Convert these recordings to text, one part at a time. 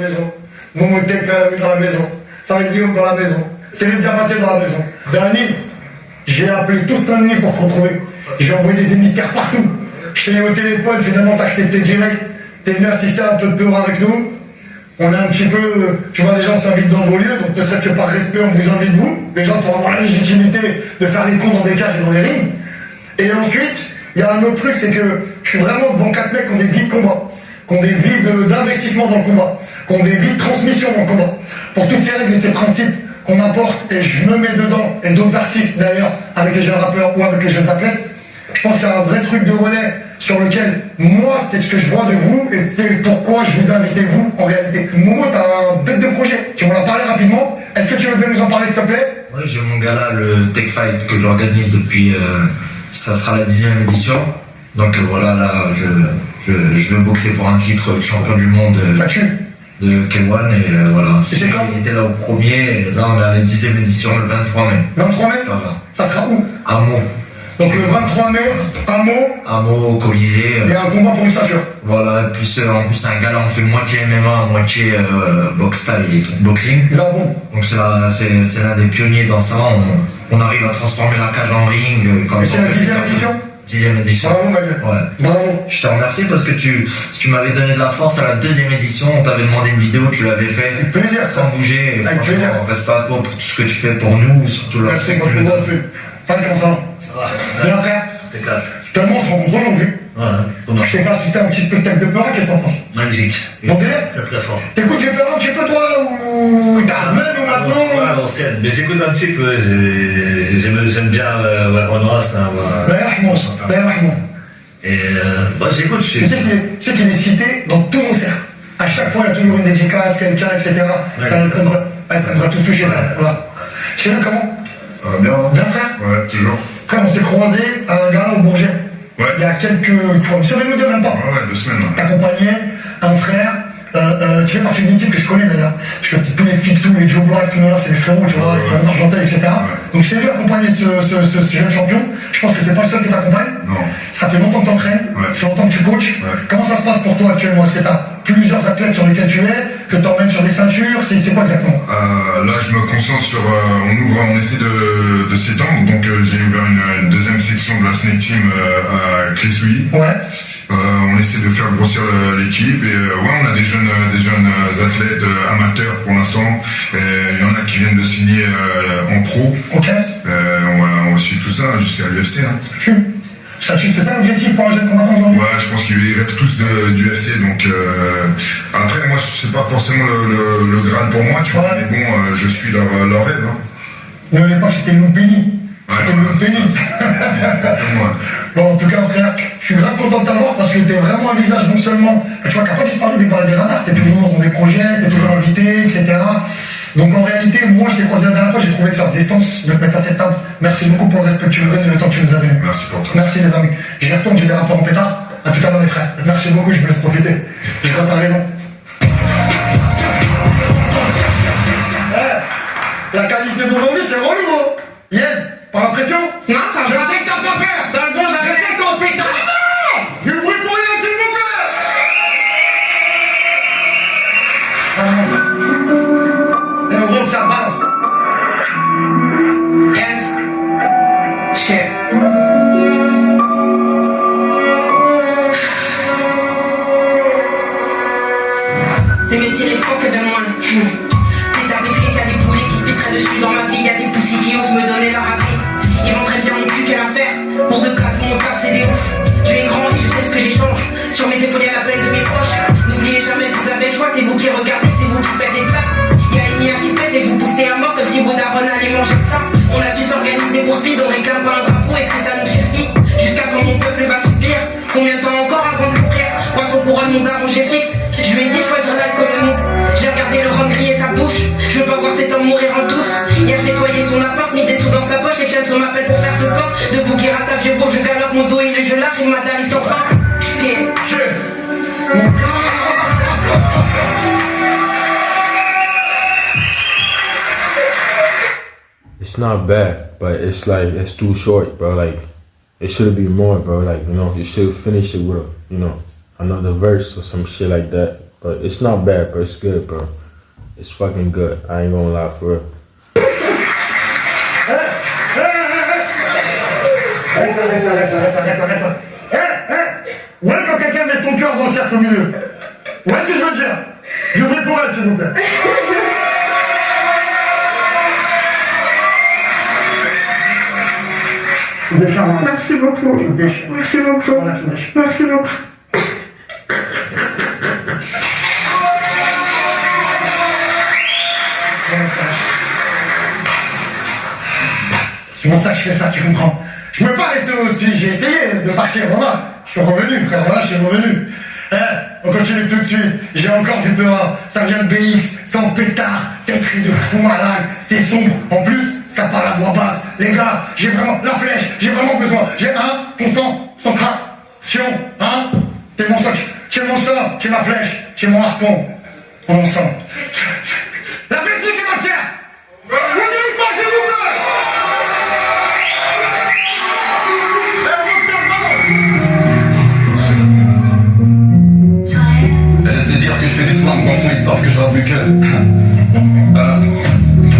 maison. Momotek dans la maison. Farid Guillaume dans la maison. Céline Diabaté dans la maison. Dani, j'ai appelé tout Saint-Denis pour te retrouver. J'ai envoyé des émissaires partout. Je t'ai eu au téléphone, finalement t'as accepté direct. T'es venu assister un peu de peur avec nous. On a un petit peu, tu vois, les gens s'invitent dans vos lieux, donc ne serait-ce que par respect, on vous invite vous, les gens pour avoir la légitimité de faire les cons dans des cages et dans des rings. Et ensuite, il y a un autre truc, c'est que je suis vraiment devant 4 mecs qui ont des vies de combat, qui ont des vies d'investissement dans le combat, qui ont des vies de transmission dans le combat. Pour toutes ces règles et ces principes qu'on apporte, et je me mets dedans, et d'autres artistes d'ailleurs, avec les jeunes rappeurs ou avec les jeunes athlètes, je pense qu'il y a un vrai truc de relais sur lequel, moi, c'est ce que je vois de vous, et c'est pourquoi je vous ai invité, vous, en réalité. Momo, t'as un bête de projet. Tu m'en as parlé rapidement. Est-ce que tu veux bien nous en parler, s'il te plaît? Oui, j'ai mon gala, le Tech Fight, que j'organise depuis, ça sera la 10e édition. Donc voilà, là, je veux boxer pour un titre de champion du monde Ça tue. de K1, et voilà. Et c'est quand? Il était là au premier, et là, on est à la 10e édition, le 23 mai. 23 mai? Voilà. Ça sera où? À Meaux. Donc le 23 mai, à Meaux, À Meaux, au Colisée. il y a un combat pour une ceinture. Voilà, plus, en plus, c'est un gala, on fait moitié MMA, moitié boxe style et kickboxing. Là, bon. Donc c'est l'un des pionniers dans ça. On arrive à transformer la cage en ring. Et c'est la 10e édition? 10e édition. Bravo, ma gueule. Ouais. Bravo. Je te remercie parce que tu m'avais donné de la force à la 2e édition. On t'avait demandé une vidéo, tu l'avais fait. Avec plaisir, ça. Sans bouger. Et Avec plaisir. on reste pas à toi pour tout ce que tu fais pour nous, surtout là. Merci, moi, je vous fait. Fallait comment ça va? Ça va. Bien, frère. C'est clair. Tellement on se rencontre aujourd'hui. Voilà. Je t'ai fait assister à un petit spectacle de peur, qu'est-ce que t'en penses? Magnifique. Bon délire. Très très fort. T'écoutes du peur un petit peu, toi, ou Tarzman, ou maintenant? Ouais, à l'ancienne. Mais j'écoute un petit peu. J'aime bien Ron Rast. Rahman. Et j'écoute. Tu sais qu'il est cité dans tous nos cercles. À chaque fois, il y a toujours une dédicace, quelqu'un, etc. Ça nous a tous touchés, frère. Voilà. Chez nous, comment? Ça va bien? Bien, frère? Ouais, toujours. Frère, on s'est croisés à un gala au Bourget. Ouais. Il y a une semaine ou deux, même pas. Ouais, 2 semaines. Ouais. T'accompagnais un frère qui fait partie d'une équipe que je connais d'ailleurs. Parce que tous les filles, tous les Joe Black, tous les là, c'est les frérots, tu vois, les frérots d'Argenteuil, etc. Donc je t'ai vu accompagner ce jeune champion. Je pense que c'est pas le seul qui t'accompagne. Non. Ça fait longtemps que t'entraînes, ça fait longtemps que tu coaches. Ouais. Comment ça se passe pour toi actuellement? Est-ce que t'as plusieurs athlètes sur lesquels tu es, que t'emmènes sur des ceintures? C'est quoi exactement? Là, je me concentre sur. On essaie de s'étendre. Donc, j'ai ouvert une deuxième section de la Snake Team à Clé-Souilly. Ouais. On essaie de faire grossir l'équipe. Et ouais, on a des jeunes athlètes amateurs pour l'instant. Il y en a qui viennent de signer en pro. Ok. On va suivre tout ça jusqu'à l'UFC. Hein. C'est ça l'objectif pour un jeune combattant aujourd'hui? Ouais, je pense qu'ils rêvent tous du UFC, donc après moi c'est pas forcément le Graal pour moi, tu vois, mais bon, je suis leur rêve. Hein. Mais à l'époque c'était une bénie. C'était une bénie. Exactement. Bon, en tout cas, frère, je suis grave content de t'avoir parce que t'es vraiment un visage non seulement, tu vois, qui n'a pas disparu des radars, t'es toujours dans des projets, t'es toujours invité, etc. Donc en réalité, moi je t'ai croisé la dernière fois, j'ai trouvé que ça faisait sens de te mettre à cette table. Merci beaucoup pour le respect que tu nous laisses et le temps que tu nous as donné. Merci pour toi. Merci les amis. J'y retourne, j'ai des rapports en pétard. À tout à l'heure les frères. Merci beaucoup, je vous laisse profiter. Je crois que t'as raison. La qualité d'aujourd'hui, c'est relou, hein. Yen, pas l'impression? Non, ça Je va. sais que t'as pas peur. Dans le bon Je jamais. sais que t'es en pétard. Du bruit pour Yen, s'il vous plaît. Et on voit que ça balance. And shit. Des métiers les faux que de moi. Des d'arbitrice, y'a des poulets qui se pisseraient dessus dans ma vie. Y'a des poussis qui osent me donner leur avis. Ils vendraient bien mon cul, quelle affaire. Pour deux plaques, mon taf, c'est des ouf. Tu es grand et je sais ce que j'échange. Sur mes épaules, y'a la peine de mes proches. N'oubliez jamais que vous avez le choix, c'est vous qui regardez, c'est vous qui faites des stats. Y'a une IA qui pète et vous boostez à mort comme si vos darons allaient manger de ça. On a su s'organiser pour speed, on réclame pas un drapeau, est-ce que ça nous suffit? Jusqu'à quand mon peuple va soupir? Combien de temps encore avant de mourir? Poisson couronne, mon daron, j'ai fixe. Je lui ai dit choisir l'alcool ou non. J'ai regardé le rhum griller sa bouche. Je veux pas voir cet homme mourir en douce. Hier j'ai nettoyé son appart, mis des sous dans sa poche. Et Fianso m'appelle pour faire ce pain. De Bouguerata, vieux beau, je galope mon dos, il est je lave, il m'a dali sans fin. Shit. It's not bad, but it's like, it's too short, bro. Like, it should be more, bro. Like, you know, you should finish it with, another verse or some shit like that. But it's not bad, bro. It's good, bro. It's fucking good. I ain't gonna lie, for real. Reste. Ouais, quand quelqu'un met son cœur dans le cercle au milieu. Où est-ce que je veux dire? Je prie pour elle, s'il vous plaît. Merci beaucoup. Merci beaucoup. Merci beaucoup. C'est pour ça que je fais ça, tu comprends? Je peux pas rester aussi, j'ai essayé de partir, voilà. Je suis revenu, frère, voilà, je suis revenu. On continue tout de suite, j'ai encore du peur, ça vient de BX, c'est en pétard, c'est écrit de fou malade, c'est sombre, en plus, ça parle à voix basse. Les gars, j'ai vraiment la flèche, j'ai vraiment besoin, j'ai concentration, t'es mon soc, t'es mon sang, t'es ma flèche, t'es mon harpon, mon sang. La Belgique est dans le ciel! Ne dites pas, s'il vous plaît! Laisse de dire que je fais des slams dans le fond, ils savent que je rappe que.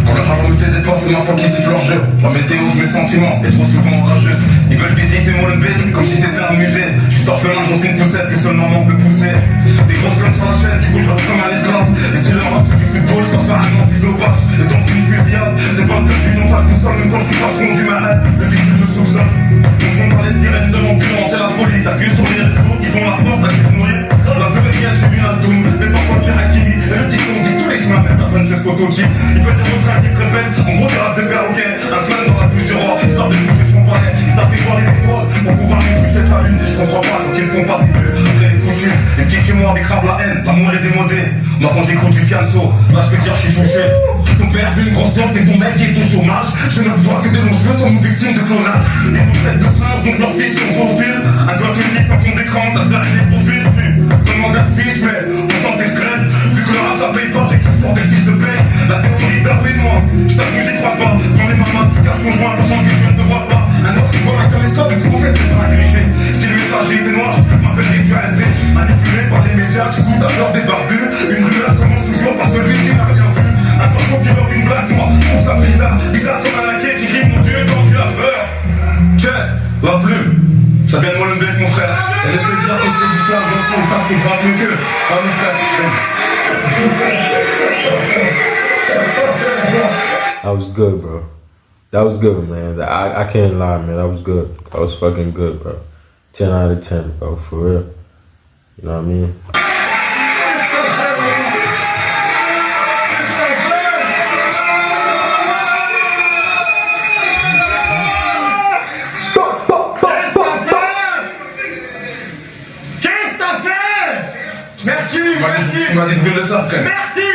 Quand le rap me fait des passes, c'est ma foi qui siffle leur jeu. La météo de mes sentiments est trop souvent orageuse. Ils veulent visiter mon bête comme si c'était un musée. Je suis orphelin dans une poussette que seule maman peut pousser. Des grosses guns sur la chaîne, du coup je reste comme un esclave. Et c'est le rap du football, je dois faire un antidopage. Et dans une fusillade, des vingtaines du nom pas tout seul, même quand je suis patron du Mahat. Le vigile me soupçonne. On fond par les sirènes de l'ambulance et la police. Appuie sur les réseaux, ils ont la force à qui nourrissent. La pluvette, j'ai une Altoum, mais parfois j'ai Hakimi. Et le dicton dit tous les chemins, mais personne chez ce prototype. Ils veulent des refrains qui se répètent, en gros des rap de perroquet. Un flingue dans la bouche du roi, histoire de bouger son palais. Ils tapent voir les épaules, pour pouvoir me coucher de la lune. Et je comprends pas, donc ils me font pas si peu, après les coutumes. Les petits qui moi avec grave la haine, l'amour est démodé. Moi quand j'écoute du fianso, là je peux dire je suis touché. Ton père fait une grosse dent et ton mec est au chômage. Je ne vois que de longs cheveux sont victimes de clonage. Ils nous traitent de singes, donc leurs fils sont zoophiles. Un gosse musique sans fond d'écran, t'as fait des profils. Demande un fiche, mais pourtant t'es scrène. Vu que le rap ça paye pas, j'ai que ce soir des fils de paye. La théorie d'arrivée de moi, je t'avoue j'y crois pas. Dans les mamans, tu casses ton joint, pensant que je ne te vois pas. Un autre qui voit un télescope, en fait c'est ça un cliché. Si le messager était noir, m'appelle ritualisé. Manipulé par les médias, tu goûtes à l'heure des barbus. Une rumeur commence toujours par celui qui n'a rien vu. Un façon qui leur une blague, moi, je trouve ça bizarre. Bizarre comme un laquais qui crie mon Dieu quand tu as peur. Tiens, la plume, ça vient de Molenbeek mon frère. Et laisse-le dire que je fais du slam, donc on passe que je rappe mieux. Ah mon frère. That was good, bro. That was good, man. I can't lie, man. That was good. That was fucking good, bro. 10 out of 10, bro. For real. You know what I mean? Qu'est-ce que t'as fait? Merci, merci. Tu m'as dit de ça, frère. Merci.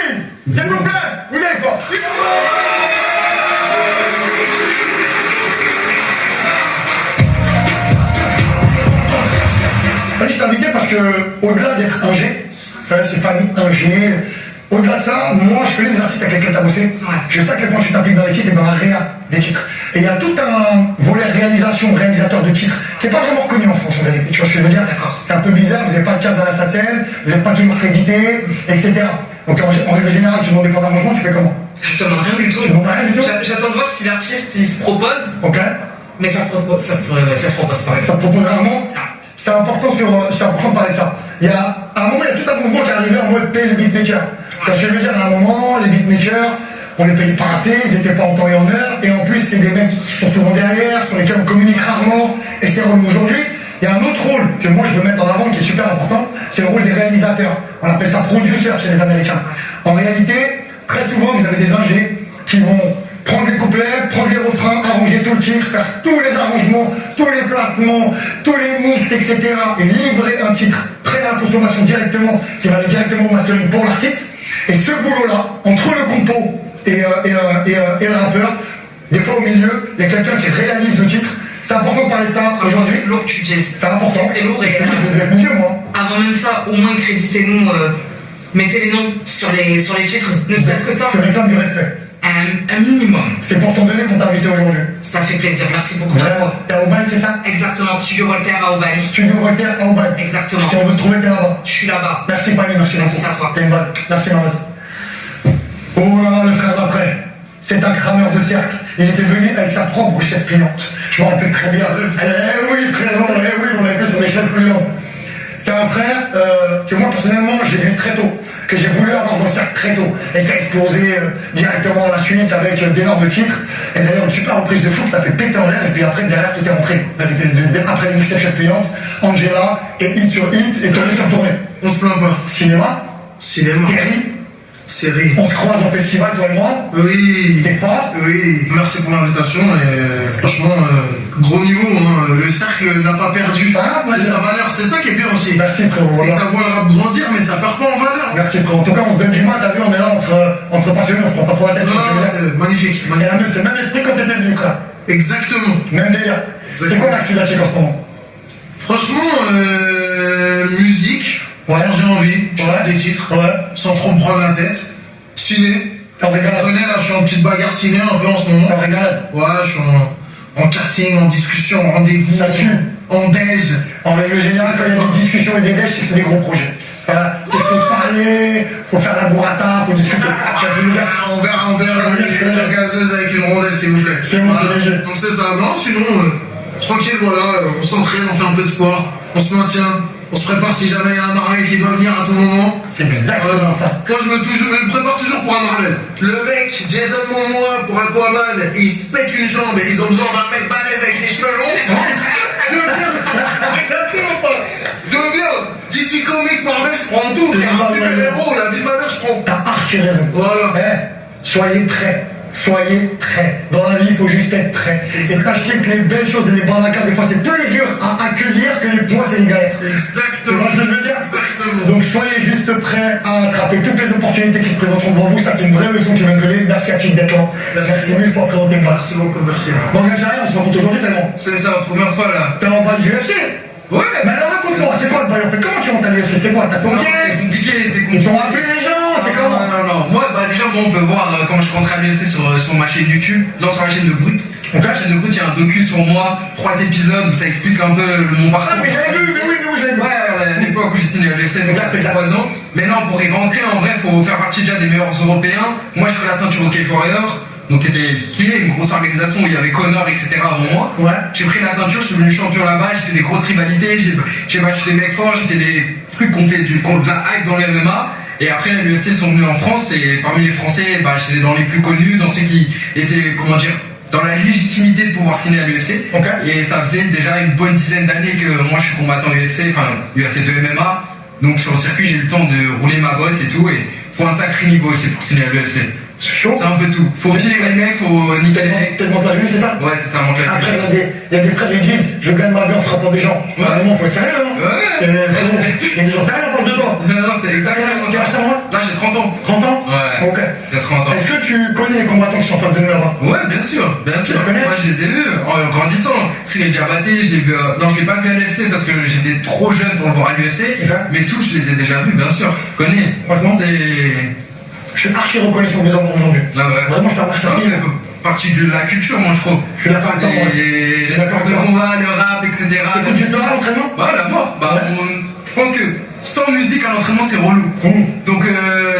S'il vous plaît, vous n'avez pas. Je t'ai invité parce que, au-delà d'être ingé, c'est Fanny ingé, au-delà de ça, moi je connais des artistes avec lesquels tu as bossé. Je sais à quel point tu t'impliques dans les titres et dans la réa des titres. Et il y a tout un volet réalisation, réalisateur de titres, qui n'est pas vraiment reconnu en France en vérité. Tu vois ce que je veux dire? C'est un peu bizarre, vous n'avez pas de case à la SACEM, vous n'êtes pas toujours crédité, etc. Donc en règle générale, tu demandes des plans d'arrangement, tu fais comment? Je te demande rien du tout. Tu demandes rien du tout? J'attends de voir si l'artiste il se propose. Ok. Mais ça se propose pas. Ça se propose rarement. C'est important de parler de ça. À un moment, il y a tout un mouvement qui est arrivé en mode payer les beatmakers. Quand je veux dire, à un moment, les beatmakers, on les payait pas assez, ils étaient pas en temps et en heure, et en plus, c'est des mecs qui sont souvent derrière, sur lesquels on communique rarement, et c'est relou aujourd'hui. Il y a un autre rôle que moi je veux mettre en avant qui est super important, c'est le rôle des réalisateurs. On appelle ça producer chez les Américains. En réalité, très souvent, vous avez des ingés qui vont prendre les couplets, prendre les refrains, arranger tout le titre, faire tous les arrangements, tous les placements, tous les mix, etc. et livrer un titre prêt à la consommation directement, qui va aller directement au mastering pour l'artiste. Et ce boulot-là, entre le compo et le rappeur, des fois au milieu, il y a quelqu'un qui réalise le titre. C'est important de parler de ça aujourd'hui. C'est lourd que tu dises. C'est important. C'est très lourd et je vais être mieux, moi. Avant même ça, au moins créditez-nous, mettez les noms sur les titres, ne serait-ce que ça. Je réclame du respect. Un minimum. C'est pour t'en donner qu'on t'a invité aujourd'hui. Ça fait plaisir, merci beaucoup. Vraiment. T'es à Aubagne, c'est ça? Exactement, Studio Voltaire à Aubagne. Studio Voltaire à Aubagne. Exactement. Si on veut te trouver, t'es là-bas. Je suis là-bas. Merci Fanny, merci beaucoup. Merci à toi. T'es une balle. Merci maman. Oh là là, le frère d'après. C'est un crameur de cercle. Il était venu avec sa propre chaise pliante. Je me rappelle très bien. Eh oui, frérot, eh oui, on l'a fait sur des chaises pliantes. C'est un frère que moi, personnellement, j'ai vu très tôt. Que j'ai voulu avoir dans le cercle très tôt. Et qui a explosé directement à la suite avec d'énormes titres. Et d'ailleurs, une super reprise de foot, t'as fait péter en l'air. Et puis après, derrière, tout est rentré. Après les mixtapes chaises pliantes, Angela, et hit sur hit, et tournée sur tournée. On se plaint pas. Cinéma. Série. On se croise en festival, toi et moi. Oui. C'est fort. Oui. Merci pour l'invitation et franchement, gros niveau. Hein. Le cercle n'a pas perdu sa valeur. C'est ça qui est bien aussi. Merci frérot. C'est que ça voit le rap grandir, mais ça perd pas en valeur. Merci frérot. En tout cas, on se donne du mal. T'as vu, on est là entre passionnés. On se prend pas trop la tête. Non, c'est magnifique. C'est le même esprit quand t'étais venu, frère. Exactement. Même délire. C'est quoi l'actu là, en ce moment? Franchement, musique. Ouais. J'ai envie. Des titres. Ouais. Sans trop me prendre la tête. Ciné. T'en régales. Là, je suis en petite bagarre ciné un peu en ce moment. T'en régales. Ouais, je suis en casting, en discussion, en rendez-vous. Ça tue. En déj. En règle générale, quand il y a des discussions et des déchets, c'est que c'est des gros projets. Voilà. C'est qu'il faut parler, faut faire la burrata, faut discuter. On verra une gazeuse avec une rondelle, s'il vous plaît. C'est bon, c'est léger. Donc c'est ça. Non, sinon, tranquille, voilà, on s'entraîne, on fait un peu de sport, on se maintient. On se prépare si jamais il y a un Marvel qui doit venir à tout moment. C'est exactement ça. Moi je me prépare toujours pour un Marvel. Le mec, Jason Momoa pour Aquaman, il se pète une jambe et ils ont besoin d'un mec balèze avec les cheveux longs. Je veux bien. DC Comics, Marvel, je prends tout. Super-héros, la vie de ma mère, je prends. T'as archi raison. Voilà. Soyez prêts. Soyez prêts. Dans la vie, il faut juste être prêt. Et sachez que les belles choses et les barnacas, des fois, c'est plus dur à accueillir que les points et les galères. Exactement. Tu vois ce que je veux dire? Exactement. Donc, soyez juste prêts à attraper toutes les opportunités qui se présenteront devant vous. Ça, c'est une vraie leçon qui vient de donner. Merci à Kid d'être là. Merci mille pour présenter le Merci beaucoup, merci. Bon, Algérien, on se rencontre aujourd'hui tellement. C'est ça, première fois là. T'es en bas du UFC? Ouais. Mais alors, raconte-moi, c'est quoi le bail? En fait, comment tu rentres à l'UFC? C'est quoi? T'as ton Non, billet? c'est compliqué, c'est compliqué. Ils t'ont appelé les gens? C'est comment? Non. Moi, déjà, on peut voir quand je rentre à l'UFC sur ma chaîne YouTube, sur la chaîne de Brut. Donc, la chaîne de Brut, il y a un docu sur moi, 3 épisodes où ça explique un peu mon parcours. Ah, mais j'avais vu, j'avais vu. Ouais, à l'époque où j'ai signé à l'UFC, donc il y a 3 ans. Mais non, pour y rentrer, en vrai, faut faire partie déjà des meilleurs européens. Moi, je fais la ceinture au Cage Warrior. Donc, qui est une grosse organisation où il y avait Connor, etc. avant moi. Ouais. J'ai pris la ceinture, je suis devenu champion là-bas, j'ai fait des grosses rivalités, j'ai battu des mecs forts, j'ai fait des trucs qu'on fait de la hype dans le MMA. Et après, l'UFC sont venus en France et parmi les Français, j'étais dans les plus connus, dans ceux qui étaient, dans la légitimité de pouvoir signer à l'UFC. Okay. Et ça faisait déjà une bonne dizaine d'années que moi je suis combattant UFC, UFC de MMA. Donc sur le circuit, j'ai eu le temps de rouler ma bosse et tout. Et faut un sacré niveau aussi pour signer à l'UFC. C'est chaud. C'est un peu tout. Faut filer les mecs, faut niquer les mecs. T'es devant la vue, c'est ça? Ouais, c'est ça, mon classique. Après, il y a des frères qui disent je gagne ma vie en frappant des gens. Ouais. À un moment, faut être sérieux, hein? Ouais. Ils disent sérieux en face de toi. Non, c'est exactement Quel âge t'as, moi? Là, j'ai 30 ans. 30 ans? Ouais. Ok. J'ai 30 ans. Est-ce que tu connais les combattants qui sont en face de nous là-bas? Ouais, bien sûr. Tu les connais? Moi, je les ai vus en grandissant. Cyril Diabaté, j'ai vu. Non, je l'ai pas vu à l'UFC parce que j'étais trop jeune pour le voir à l'UFC. Mais tous, je les ai déjà vus, bien sûr. Je connais. Franchement, c'est. Je suis archi reconnaissant des hommes aujourd'hui. Ah ouais. Vraiment, je te remercie. Non, c'est partie de la culture, moi, je trouve. Je suis d'accord avec toi. Les sports de combat, le rap, etc. Écoute, tu fais à l'entraînement? Bah, la mort. Je pense que sans musique à l'entraînement, c'est relou. Donc,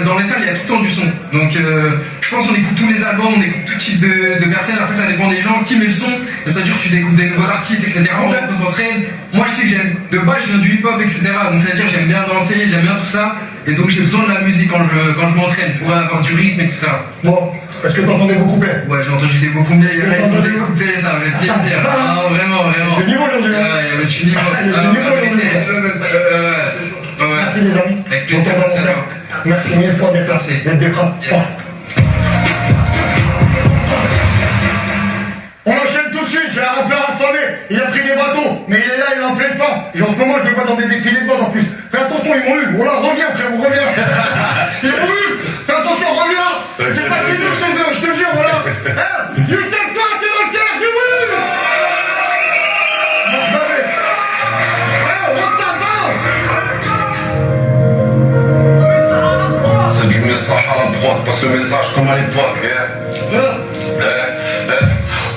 dans les salles, il y a tout le temps du son. Donc, je pense qu'on écoute tous les albums, on écoute tout type de personnes. Après, ça dépend des gens qui met le son. C'est-à-dire que tu découvres des nouveaux artistes, etc. On s'entraîne. Moi, je sais que j'aime. De base, je viens du hip-hop, etc. Donc, c'est-à-dire que j'aime bien danser, j'aime bien tout ça. Et donc, j'ai besoin de la musique quand je m'entraîne pour avoir du rythme, etc. Bon, est-ce que t'entendais beaucoup plaît? Ouais, j'ai entendu des beaux couplets. Il y en a qui ont des couplets, ça me fait plaisir. Ah, vraiment. Le niveau aujourd'hui. Ouais, il y a du niveau. Merci les amis. Avec plaisir, merci à toi. Merci mille fois d'être là. D'être des frappes. On enchaîne tout de suite, j'ai un rappeur affamé, il a pris des bateaux, mais il est là, il est en pleine forme. Et en ce moment, je le vois dans des défilés de mode en plus. Fais attention, ils m'ont eu. Oh là, reviens, frérot, reviens. Ils m'ont eu. Fais attention, reviens. C'est pas fini chez eux, je te jure, voilà. Youssef Soir, c'est dans le cercle, du bruit. C'est du Messaha à la proie. l'époque, passe le message comme à l'époque.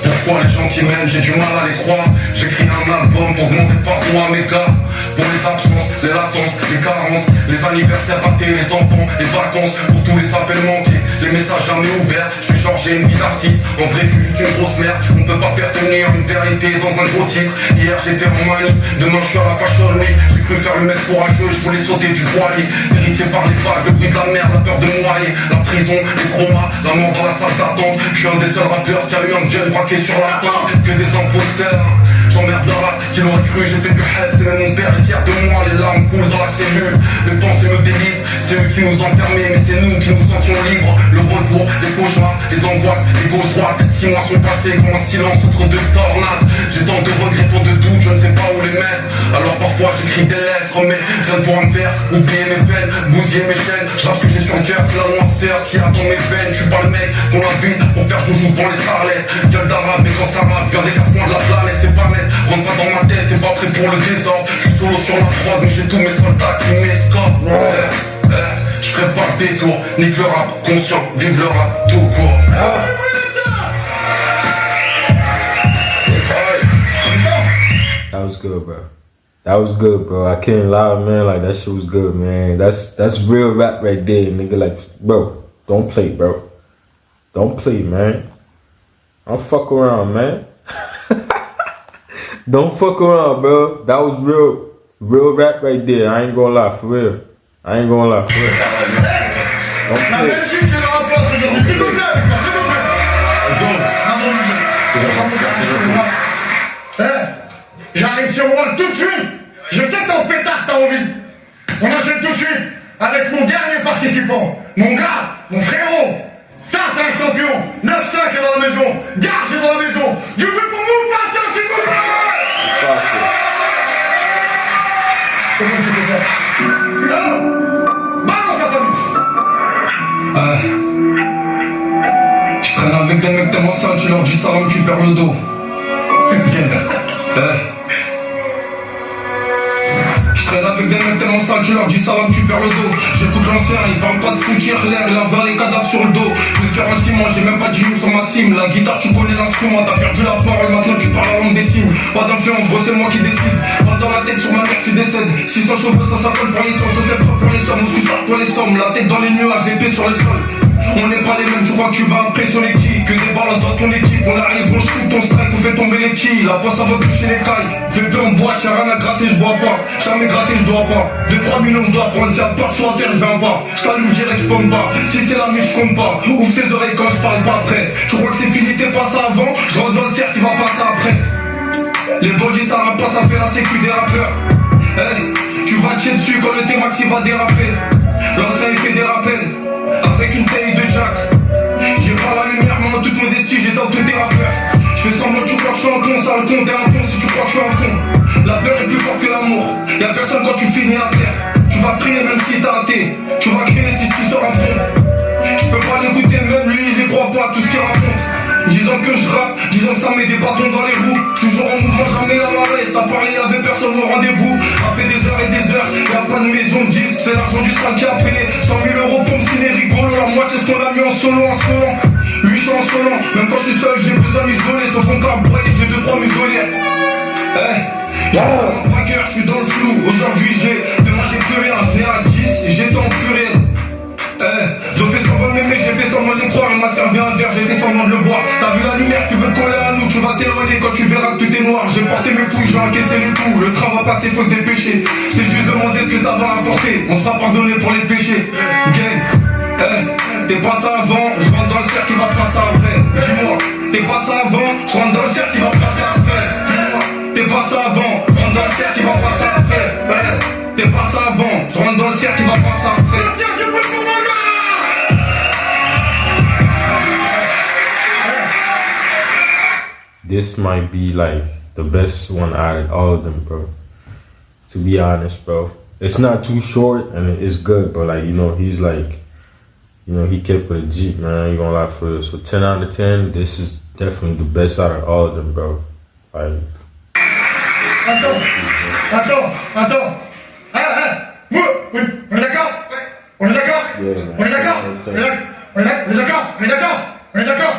Pourquoi les gens qui m'aiment, j'ai du mal à les croire. J'écris un album pour demander pardon à mes gars. Pour les absences, les latences, les carences, les anniversaires ratés, les enfants, les vacances. Pour tous les appels manqués, les messages jamais ouverts. Je suis genre, j'ai une vie d'artiste, en vrai je suis juste une grosse merde. On peut pas faire tenir une vérité dans un gros titre. Hier j'étais en manif, demain je suis à la Fashion Week. J'ai cru faire le mec courageux, je voulais sauter du voilier. Héritier par les vagues, le bruit de la mer, la peur de me noyer. La prison, les traumas, la mort dans la salle d'attente. Je suis un des seuls rappeurs qui a eu un gun braqué sur la tente. Que des imposteurs, j'emmerde la rap, qui l'aurait cru, j'ai fait du help. C'est même mon père est fier de moi, les larmes coulent dans la cellule. Le temps c'est me délivre, c'est eux qui nous enfermaient, mais c'est nous qui nous sentions libres. Le retour, les cauchemars, les angoisses, les gauches droites. 6 mois sont passés comme un silence entre deux tornades. J'ai tant de regrets, tant de doutes, je ne sais pas où les mettre. Alors parfois j'écris des lettres, mais rien pour me faire oublier mes peines, bousiller mes chaînes. Je rappe ce que j'ai sur le cœur, c'est la noirceur qui attend mes veines. Je suis pas le mec qu'on a vu pour faire joujou devant les starlettes. Gueule d'arabe, mais quand ça rappe, viens des 4 coins de la planète, c'est pas net. Rentre pas dans ma tête, t'es pas prêt pour le désordre. Je suis solo sur la prod, mais j'ai tous mes soldats qui m'escortent. Je ferai pas le détour, nique le rap, conscient, vive le rap, tout court. That was good, bro. That was good, bro. I can't lie, man. Like, that shit was good, man. That's real rap right there, nigga. Like, bro, don't play, bro. Don't play, man. Don't fuck around, man. Don't fuck around, bro. That was real rap right there. I ain't gonna lie, for real. I ain't gonna lie, for real. Don't La play. Belgique est le rapport aujourd'hui, s'il vous plaît, j'arrive sur moi tout de suite. Je sais que ton pétard t'as envie. On enchaîne tout de suite avec mon dernier participant. Mon gars, mon frérot. Ça, c'est un champion. 9-5 est dans la maison. Garge est dans la maison. Je veux pour Mufasa, s'il vous plaît. Comment tu peux faire? Balance la famille. Tu traînes avec des mecs tellement sales, tu leur dis salam, tu perds le dos. Je traîne avec des mecs tellement sales, tu leur dis salam, tu perds le dos. J'écoute l'ancien, il parle pas de foot, il l'air, il a les cadavres sur le dos. Le cœur en ciment, j'ai même pas dit sur ma cime. La guitare, tu connais l'instrument, t'as perdu la parole, maintenant tu parles la langue des signes. Pas d'influence, gros, c'est moi qui décide. Pas dans la tête, sur ma mère, tu décèdes. 600 cheveux, ça s'appelle pour les sommes, ça c'est pour les sommes. On se couche pas pour les sommes, la tête dans les nuages, les pieds sur les sols. On n'est pas les mêmes, tu crois que tu vas impressionner qui? Que des balances dans ton équipe, on arrive, on shoot ton strike, on fait tomber les quilles. La voix ça va toucher les cailles. Je vais en boîte, y'a rien à gratter, je bois pas. Jamais gratter, je dois pas. 2-3 millions, je dois prendre. Si y'a pas de choix à faire, je viens pas. Je t'allume direct, je pompe pas. Si c'est la mise, je compte pas. Ouvre tes oreilles quand je parle pas après. Tu crois que c'est fini, t'es passé avant? Je rentre dans le cercle, il va passer après. Les bandits, ça rappe pas, ça fait la sécu des rappeurs. Tu vas tirer dessus quand le T-Max il va déraper. L'ancien il fait des rappels. Avec une taille de Jack. J'ai pas la lumière, mais en toute modestie, j'ai dans tous tes rappeurs. Je fais semblant que tu crois que je suis un con, ça le con, t'es un con si tu crois que je suis un con. La peur est plus forte que l'amour. Y'a personne quand tu finis à terre. Tu vas prier même si t'as raté. Tu vas crier si tu sors un pont. Je peux pas l'écouter, même lui, il y croit pas tout ce qu'il raconte. Disant que je rappe, disant que ça met des bâtons dans les roues. Toujours en mouvement, jamais à l'arrêt. Ça parlait, y'avait personne au rendez-vous. Rapper des heures et des heures, y'a pas de maison de disque. C'est l'argent du sale qui a payé 100 000 euros pour me signer rigolo. La moitié ce qu'on a mis en solo, en solo. Lui je suis en solo, même quand je suis seul, j'ai besoin de m'isoler. Sauf mon câble, j'ai 2-3 muselières. J'ai pas un braqueur, je suis dans le flou. Aujourd'hui demain j'ai plus rien. Je à 10, j'étais en pluriel. J'ai fait semblant de m'aimer, j'ai fait semblant de les croire. Il m'a servi un verre, j'ai fait semblant de le boire. T'as vu la lumière, tu veux te coller à nous. Tu vas t'éloigner quand tu verras que tout est noir. J'ai porté mes couilles, j'ai encaissé les coups. Le train va passer, faut se dépêcher. Je t'ai juste demandé ce que ça va apporter. On sera pardonné pour les péchés. Gang, t'es passé avant, je rentre dans le cercle, tu vas passer après. Dis-moi, t'es passé avant, je rentre dans le cercle, tu vas passer après. Dis-moi, t'es passé avant, je rentre dans le cercle, tu vas passer après. T'es passé avant, je rentre dans le cercle, tu vas passer après. This might be like the best one out of all of them, bro. To be honest, bro. It's not too short and it's good, but like, you know, he's like, you know, he kept it a G, man. I ain't gonna lie for real. So 10 out of 10, this is definitely the best out of all of them, bro. Like. Attends. Oui, on est d'accord? On est d'accord? On est d'accord? On On est d'accord? On est d'accord? On est d'accord?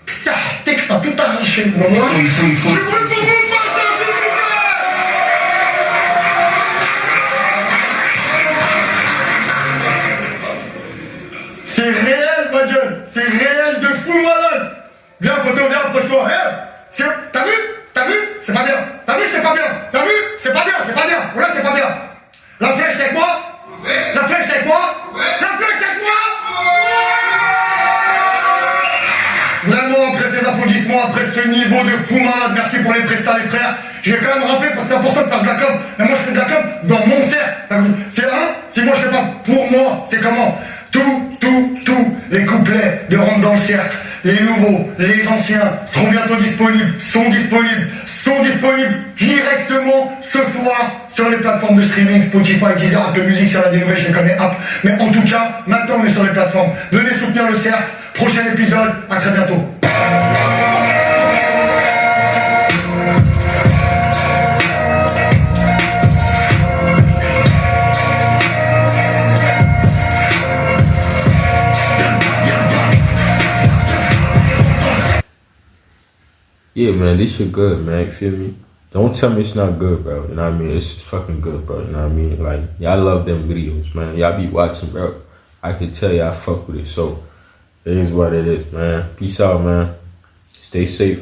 Putain, t'es que t'as tout arraché. Il faut. Je veux qu'on me fasse ça, s'il vous plaît! C'est réel, ma gueule. C'est réel de fou malade. Viens, poteau, viens, approche-toi. T'as vu? T'as vu? C'est pas bien. T'as vu? C'est pas bien. T'as vu? C'est pas bien, c'est pas bien. Voilà, c'est pas bien. La flèche, t'es avec moi? La flèche, t'es avec moi? La flèche, t'es avec moi? Vraiment, après ces applaudissements, après ce niveau de fou malade, merci pour les prestats, les frères. Je vais quand même rappeler parce que c'est important de faire de la com. Mais moi, je fais de la com dans mon cercle. C'est si moi je fais pas pour moi, c'est comment? Tous les couplets de Rentre dans le cercle, les nouveaux, les anciens seront bientôt disponibles, sont disponibles directement ce soir sur les plateformes de streaming, Spotify, Deezer, Apple Music, sur la dénouvelle, je les connais, app. Mais en tout cas, maintenant on est sur les plateformes. Venez soutenir le cercle, prochain épisode, à très bientôt. Yeah, man, this shit good, man. You feel me? Don't tell me it's not good, bro. You know what I mean? It's fucking good, bro. You know what I mean? Like, y'all love them videos, man. Y'all be watching, bro. I can tell y'all fuck with it. So, it is what it is, man. Peace out, man. Stay safe.